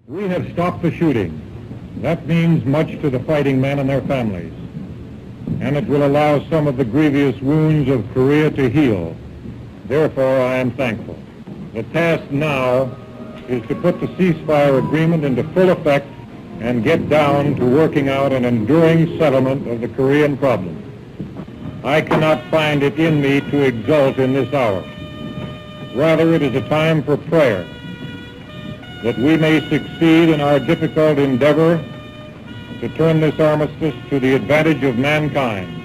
We have stopped the shooting. That means much to the fighting men and their families, and it will allow some of the grievous wounds of Korea to heal. Therefore, I am thankful. The task now is to put the ceasefire agreement into full effect and get down to working out an enduring settlement of the Korean problem. I cannot find it in me to exult in this hour. Rather, it is a time for prayer, that we may succeed in our difficult endeavor to turn this armistice to the advantage of mankind.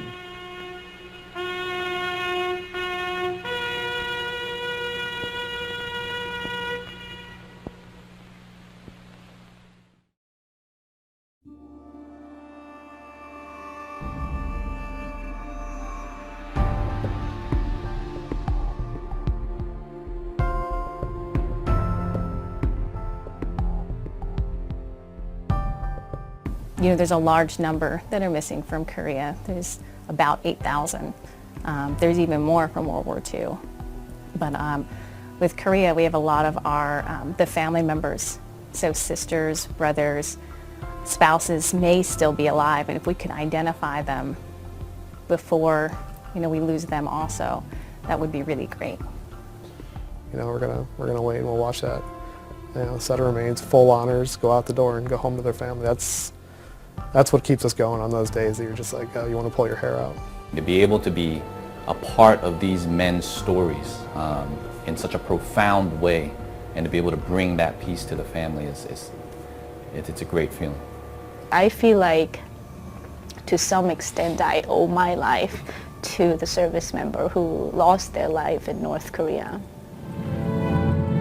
You know, there's a large number that are missing from Korea. There's about 8,000. There's even more from World War II. But with Korea, we have a lot of the family members, so sisters, brothers, spouses may still be alive, and if we could identify them before, we lose them also, that would be really great. We're gonna wait and we'll watch that. Set of remains, full honors, go out the door and go home to their family. That's what keeps us going on those days that you're just like, you want to pull your hair out. To be able to be a part of these men's stories in such a profound way, and to be able to bring that peace to the family it's a great feeling. I feel like to some extent I owe my life to the service member who lost their life in North Korea.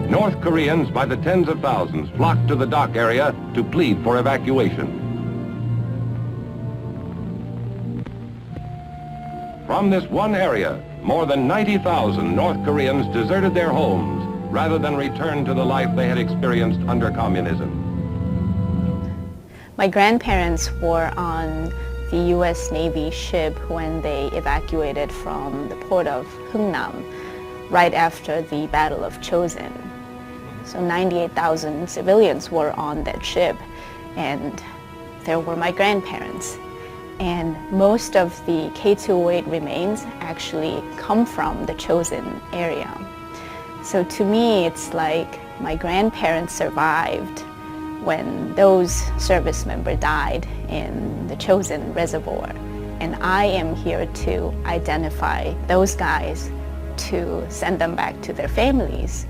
North Koreans by the tens of thousands flocked to the dock area to plead for evacuation. From this one area, more than 90,000 North Koreans deserted their homes rather than return to the life they had experienced under communism. My grandparents were on the U.S. Navy ship when they evacuated from the port of Hungnam right after the Battle of Chosin. So 98,000 civilians were on that ship, and there were my grandparents. And most of the K208 remains actually come from the Chosin area. So to me, it's like my grandparents survived when those service members died in the Chosin reservoir. And I am here to identify those guys to send them back to their families.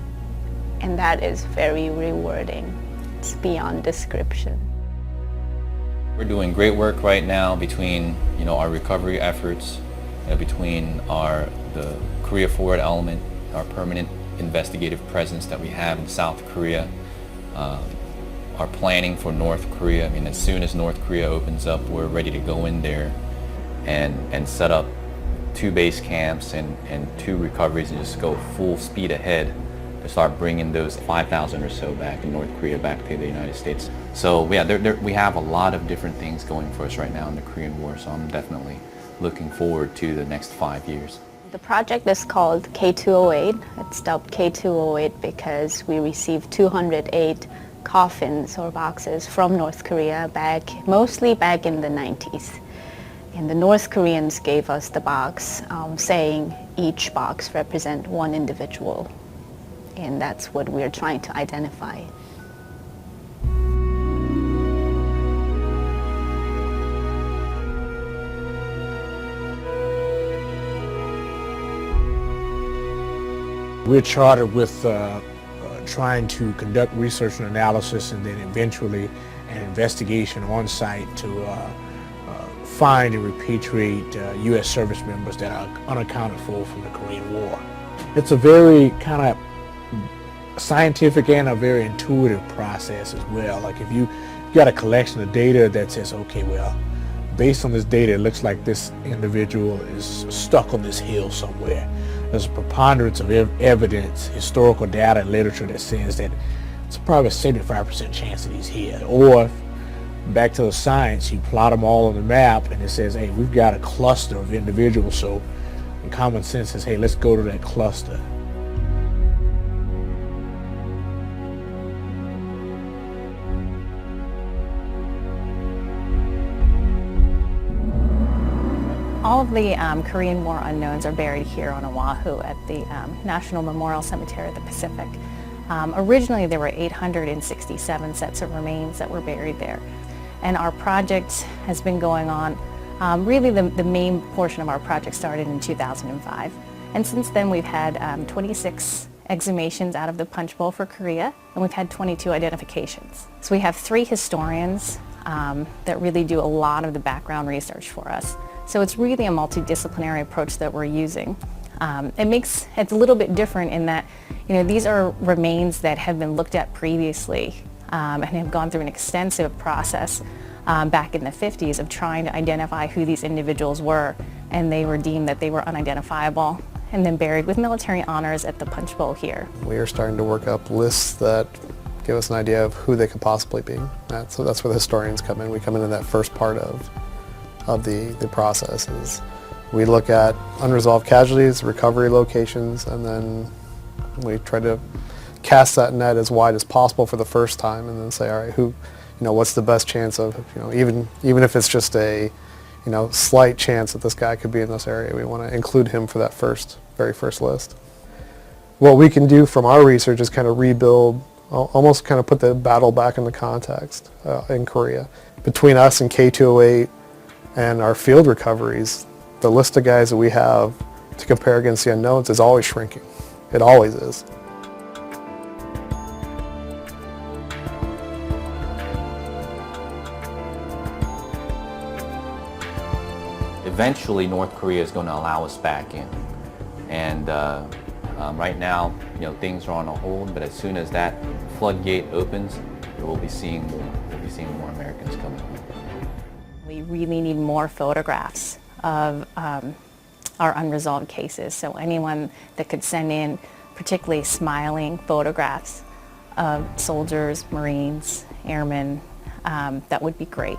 And that is very rewarding. It's beyond description. We're doing great work right now between our recovery efforts, between the Korea Forward element, our permanent investigative presence that we have in South Korea, our planning for North Korea. As soon as North Korea opens up, we're ready to go in there and set up 2 base camps and 2 recoveries and just go full speed ahead to start bringing those 5,000 or so back in North Korea back to the United States. So yeah, we have a lot of different things going for us right now in the Korean War, so I'm definitely looking forward to the next 5 years. The project is called K208. It's dubbed K208 because we received 208 coffins or boxes from North Korea mostly back in the 90s. And the North Koreans gave us the box saying each box represents one individual. And that's what we're trying to identify. We're chartered with trying to conduct research and analysis, and then eventually an investigation on site to find and repatriate U.S. service members that are unaccounted for from the Korean War. It's a very kind of scientific and a very intuitive process as well. Like if you got a collection of data that says, okay, well, based on this data, it looks like this individual is stuck on this hill somewhere. There's a preponderance of evidence, historical data and literature that says that it's probably a 75% chance that he's here. Or back to the science, you plot them all on the map and it says, hey, we've got a cluster of individuals, so common sense says, hey, let's go to that cluster. all of the Korean War unknowns are buried here on Oahu at the National Memorial Cemetery of the Pacific. Originally there were 867 sets of remains that were buried there. And our project has been going on, really the main portion of our project started in 2005. And since then we've had 26 exhumations out of the punch bowl for Korea, and we've had 22 identifications. So we have 3 historians that really do a lot of the background research for us. So it's really a multidisciplinary approach that we're using. It's a little bit different in that, these are remains that have been looked at previously and have gone through an extensive process back in the 50s of trying to identify who these individuals were, and they were deemed that they were unidentifiable and then buried with military honors at the punch bowl here. We are starting to work up lists that give us an idea of who they could possibly be. So that's where the historians come in. We come into that first part of the process. Is we look at unresolved casualties, recovery locations, and then we try to cast that net as wide as possible for the first time, and then say, all right, what's the best chance of, even if it's just a, slight chance that this guy could be in this area, we want to include him for that very first list. What we can do from our research is kind of rebuild, almost kind of put the battle back into context in Korea. Between us and K208 and our field recoveries, the list of guys that we have to compare against the unknowns is always shrinking. It always is. Eventually, North Korea is going to allow us back in. And right now, things are on a hold, but as soon as that floodgate opens, we'll be seeing more. We'll be seeing more Americans coming home. We really need more photographs of our unresolved cases. So anyone that could send in particularly smiling photographs of soldiers, Marines, airmen, that would be great.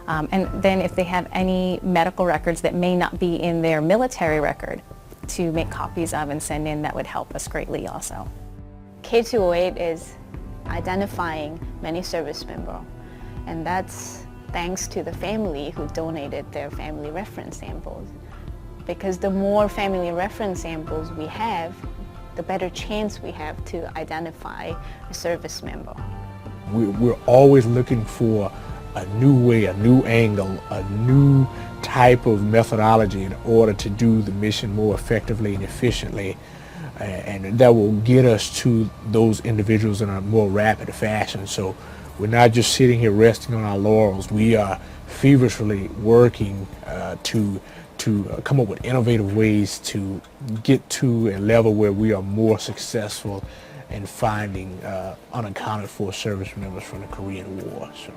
And then if they have any medical records that may not be in their military record, to make copies of and send in, that would help us greatly also. K208 is identifying many service members, and that's thanks to the family who donated their family reference samples. Because the more family reference samples we have, the better chance we have to identify a service member. We're always looking for a new way, a new angle, a new type of methodology in order to do the mission more effectively and efficiently, and that will get us to those individuals in a more rapid fashion. So we're not just sitting here resting on our laurels. We are feverishly working to come up with innovative ways to get to a level where we are more successful in finding unaccounted for service members from the Korean War. So